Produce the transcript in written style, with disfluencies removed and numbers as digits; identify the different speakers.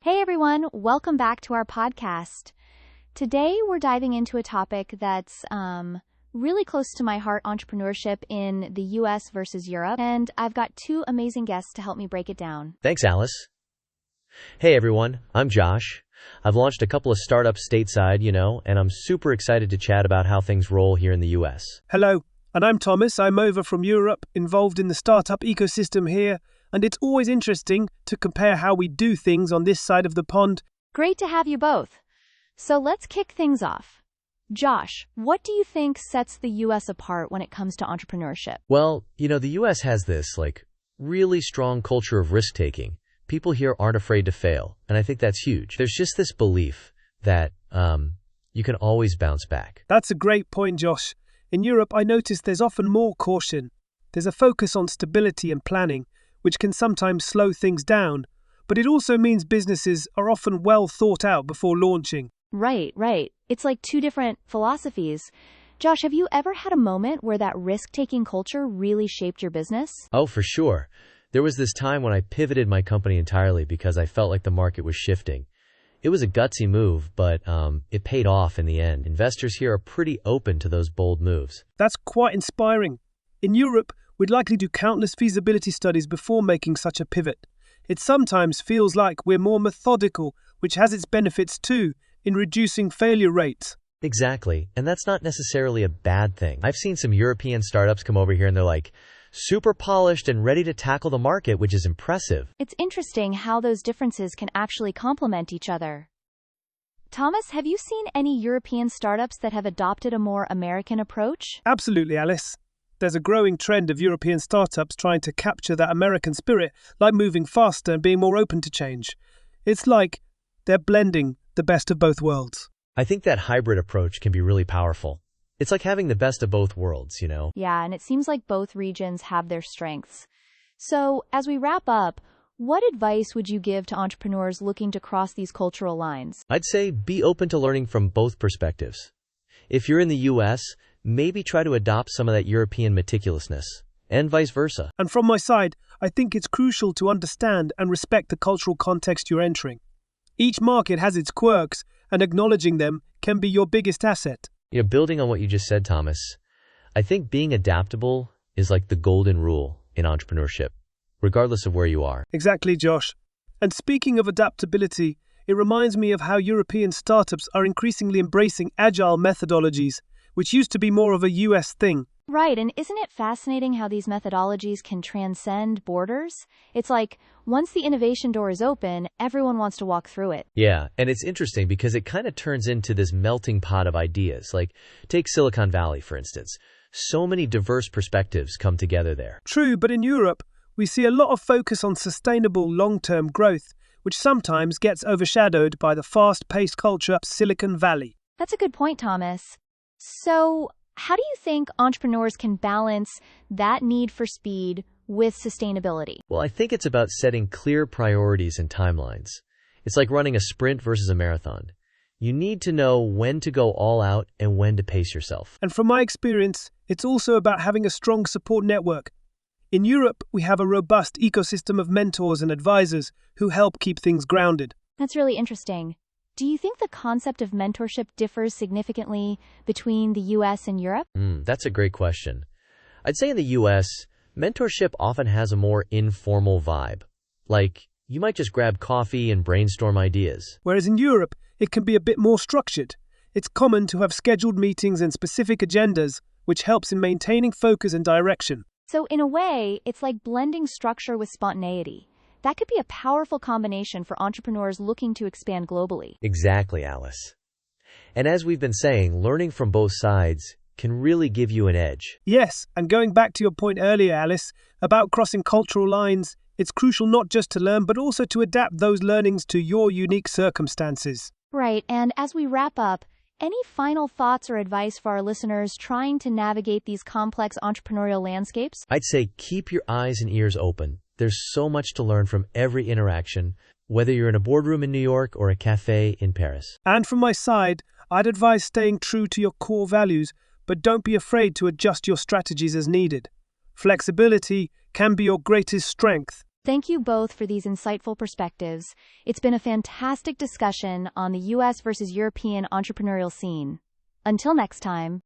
Speaker 1: Hey everyone, welcome back to our podcast. Today we're diving into a topic that's really close to my heart, entrepreneurship in the US versus Europe, and I've got two amazing guests to help me break it down.
Speaker 2: Thanks, Alice. Hey everyone, I'm Josh. I've launched a couple of startups stateside, and I'm super excited to chat about how things roll here in the US.
Speaker 3: Hello, and I'm Thomas. I'm over from Europe, involved in the startup ecosystem here, and it's always interesting to compare how we do things on this side of the pond.
Speaker 1: Great to have you both. So let's kick things off. Josh, what do you think sets the US apart when it comes to entrepreneurship?
Speaker 2: Well, the US has this, really strong culture of risk-taking. People here aren't afraid to fail, and I think that's huge. There's just this belief that you can always bounce back.
Speaker 3: That's a great point, Josh. In Europe, I notice there's often more caution. There's a focus on stability and planning, which can sometimes slow things down, but it also means businesses are often well thought out before launching.
Speaker 1: Right. It's like two different philosophies. Josh, have you ever had a moment where that risk-taking culture really shaped your business?
Speaker 2: Oh, for sure. There was this time when I pivoted my company entirely because I felt like the market was shifting. It was a gutsy move, but it paid off in the end. Investors here are pretty open to those bold moves.
Speaker 3: That's quite inspiring. In Europe, we'd likely do countless feasibility studies before making such a pivot. It sometimes feels like we're more methodical, which has its benefits too, in reducing failure rates.
Speaker 2: Exactly, and that's not necessarily a bad thing. I've seen some European startups come over here and they're super polished and ready to tackle the market, which is impressive.
Speaker 1: It's interesting how those differences can actually complement each other. Thomas, have you seen any European startups that have adopted a more American approach?
Speaker 3: Absolutely, Alice. There's a growing trend of European startups trying to capture that American spirit, like moving faster and being more open to change. It's like they're blending the best of both worlds.
Speaker 2: I think that hybrid approach can be really powerful. It's like having the best of both worlds,
Speaker 1: Yeah, and it seems like both regions have their strengths. So, as we wrap up, what advice would you give to entrepreneurs looking to cross these cultural lines?
Speaker 2: I'd say be open to learning from both perspectives. If you're in the US, maybe try to adopt some of that European meticulousness, and vice versa.
Speaker 3: And from my side, I think it's crucial to understand and respect the cultural context you're entering. Each market has its quirks, and acknowledging them can be your biggest asset.
Speaker 2: Building on what you just said, Thomas, I think being adaptable is like the golden rule in entrepreneurship, regardless of where you are.
Speaker 3: Exactly, Josh. And speaking of adaptability, it reminds me of how European startups are increasingly embracing agile methodologies, which used to be more of a US thing.
Speaker 1: Right, and isn't it fascinating how these methodologies can transcend borders? It's like, once the innovation door is open, everyone wants to walk through it.
Speaker 2: Yeah, and it's interesting because it kind of turns into this melting pot of ideas. Take Silicon Valley, for instance. So many diverse perspectives come together there.
Speaker 3: True, but in Europe, we see a lot of focus on sustainable long-term growth, which sometimes gets overshadowed by the fast-paced culture of Silicon Valley.
Speaker 1: That's a good point, Thomas. So, how do you think entrepreneurs can balance that need for speed with sustainability?
Speaker 2: Well, I think it's about setting clear priorities and timelines. It's like running a sprint versus a marathon. You need to know when to go all out and when to pace yourself.
Speaker 3: And from my experience, it's also about having a strong support network. In Europe, we have a robust ecosystem of mentors and advisors who help keep things grounded.
Speaker 1: That's really interesting. Do you think the concept of mentorship differs significantly between the US and Europe?
Speaker 2: That's a great question. I'd say in the US, mentorship often has a more informal vibe. You might just grab coffee and brainstorm ideas.
Speaker 3: Whereas in Europe, it can be a bit more structured. It's common to have scheduled meetings and specific agendas, which helps in maintaining focus and direction.
Speaker 1: So in a way, it's like blending structure with spontaneity. That could be a powerful combination for entrepreneurs looking to expand globally.
Speaker 2: Exactly, Alice. And as we've been saying, learning from both sides can really give you an edge.
Speaker 3: Yes, and going back to your point earlier, Alice, about crossing cultural lines, it's crucial not just to learn, but also to adapt those learnings to your unique circumstances.
Speaker 1: Right, and as we wrap up, any final thoughts or advice for our listeners trying to navigate these complex entrepreneurial landscapes?
Speaker 2: I'd say keep your eyes and ears open. There's so much to learn from every interaction, whether you're in a boardroom in New York or a cafe in Paris.
Speaker 3: And from my side, I'd advise staying true to your core values, but don't be afraid to adjust your strategies as needed. Flexibility can be your greatest strength.
Speaker 1: Thank you both for these insightful perspectives. It's been a fantastic discussion on the US versus European entrepreneurial scene. Until next time.